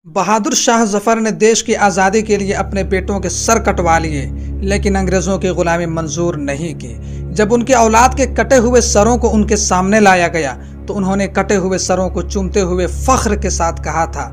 बहादुर शाह जफर ने देश की आज़ादी के लिए अपने बेटों के सर कटवा लिए, लेकिन अंग्रेज़ों की गुलामी मंजूर नहीं की। जब उनके औलाद के कटे हुए सरों को उनके सामने लाया गया तो उन्होंने कटे हुए सरों को चूमते हुए फख्र के साथ कहा था,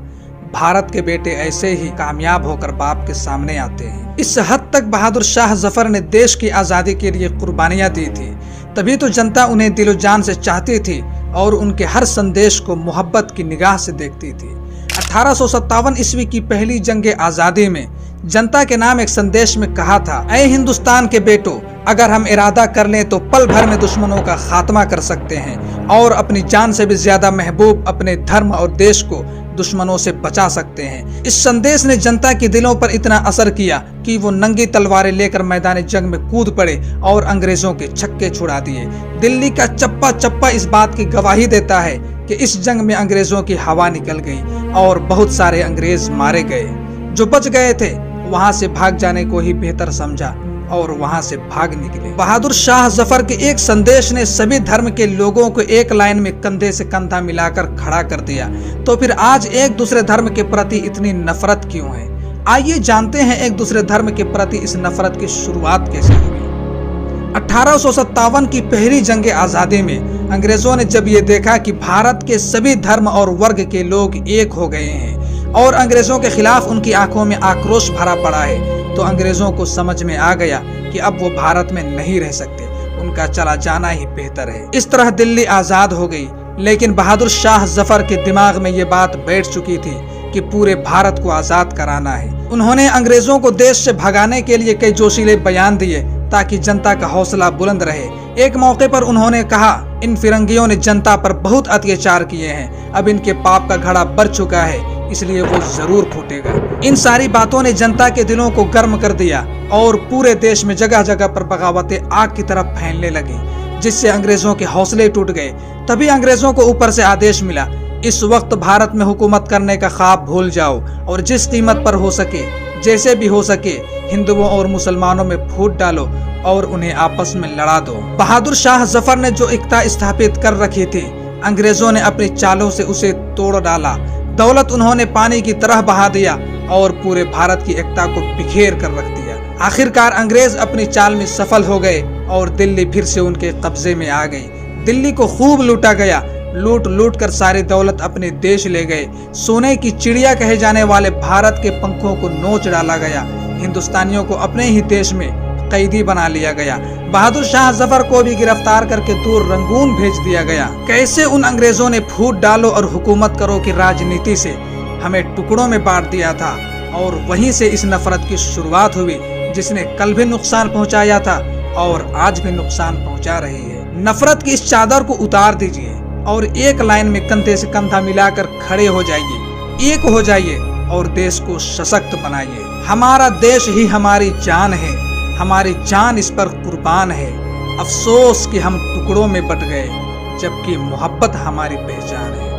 भारत के बेटे ऐसे ही कामयाब होकर बाप के सामने आते हैं। इस हद तक बहादुर शाह जफर ने देश की आज़ादी के लिए कुर्बानियां दी थी। तभी तो जनता उन्हें दिलो जान से चाहती थी और उनके हर संदेश को मोहब्बत की निगाह से देखती थी। 1857 ईस्वी की पहली जंग आज़ादी में जनता के नाम एक संदेश में कहा था, ऐ हिंदुस्तान के बेटो, अगर हम इरादा कर लें तो पल भर में दुश्मनों का खात्मा कर सकते हैं और अपनी जान से भी ज्यादा महबूब अपने धर्म और देश को दुश्मनों से बचा सकते हैं। इस संदेश ने जनता के दिलों पर इतना असर किया कि वो नंगी तलवारें लेकर मैदान जंग में कूद पड़े और अंग्रेजों के छक्के छुड़ा दिए। दिल्ली का चप्पा चप्पा इस बात की गवाही देता है कि इस जंग में अंग्रेजों की हवा निकल गई और बहुत सारे अंग्रेज मारे गए। जो बच गए थे वहां से भाग जाने को ही बेहतर समझा और वहां से भाग निकले। बहादुर शाह जफर के एक संदेश ने सभी धर्म के लोगों को एक लाइन में कंधे से कंधा मिलाकर खड़ा कर दिया। तो फिर आज एक दूसरे धर्म के प्रति इतनी नफरत क्यों है? आइए जानते हैं एक दूसरे धर्म के प्रति इस नफरत की शुरुआत कैसे हुई। 1857 की पहली जंग आज़ादी में अंग्रेजों ने जब ये देखा कि भारत के सभी धर्म और वर्ग के लोग एक हो गए हैं और अंग्रेजों के खिलाफ उनकी आंखों में आक्रोश भरा पड़ा है, तो अंग्रेजों को समझ में आ गया कि अब वो भारत में नहीं रह सकते, उनका चला जाना ही बेहतर है। इस तरह दिल्ली आजाद हो गई। लेकिन बहादुर शाह जफर के दिमाग में ये बात बैठ चुकी थी कि पूरे भारत को आजाद कराना है। उन्होंने अंग्रेजों को देश से भगाने के लिए कई जोशीले बयान दिए ताकि जनता का हौसला बुलंद रहे। एक मौके पर उन्होंने कहा, इन फिरंगियों ने जनता पर बहुत अत्याचार किए हैं, अब इनके पाप का घड़ा भर चुका है, इसलिए वो जरूर फूटेगा। इन सारी बातों ने जनता के दिलों को गर्म कर दिया और पूरे देश में जगह जगह पर बगावतें आग की तरफ फैलने लगी, जिससे अंग्रेजों के हौसले टूट गए। तभी अंग्रेजों को ऊपर से आदेश मिला, इस वक्त भारत में हुकूमत करने का ख्वाब भूल जाओ और जिस कीमत पर हो सके, जैसे भी हो सके, हिंदुओं और मुसलमानों में फूट डालो और उन्हें आपस में लड़ा दो। बहादुर शाह जफर ने जो एकता स्थापित कर रखी थी, अंग्रेजों ने अपनी चालों से उसे तोड़ डाला। दौलत उन्होंने पानी की तरह बहा दिया और पूरे भारत की एकता को बिखेर कर रख दिया। आखिरकार अंग्रेज अपनी चाल में सफल हो गए और दिल्ली फिर से उनके कब्जे में आ गई। दिल्ली को खूब लूटा गया, लूट लूट कर सारी दौलत अपने देश ले गए। सोने की चिड़िया कहे जाने वाले भारत के पंखों को नोच डाला गया। हिंदुस्तानियों को अपने ही देश में कैदी बना लिया गया। बहादुर शाह जफर को भी गिरफ्तार करके दूर रंगून भेज दिया गया। कैसे उन अंग्रेजों ने फूट डालो और हुकूमत करो की राजनीति से हमें टुकड़ों में बांट दिया था और वहीं से इस नफरत की शुरुआत हुई, जिसने कल भी नुकसान पहुंचाया था और आज भी नुकसान पहुंचा रही है। नफरत की इस चादर को उतार दीजिए और एक लाइन में कंधे से कंधा मिलाकर खड़े हो जाइए, एक हो जाइए और देश को सशक्त बनाइए। हमारा देश ही हमारी जान है, हमारी जान इस पर कुर्बान है। अफसोस कि हम टुकड़ों में बट गए, जबकि मोहब्बत हमारी पहचान है।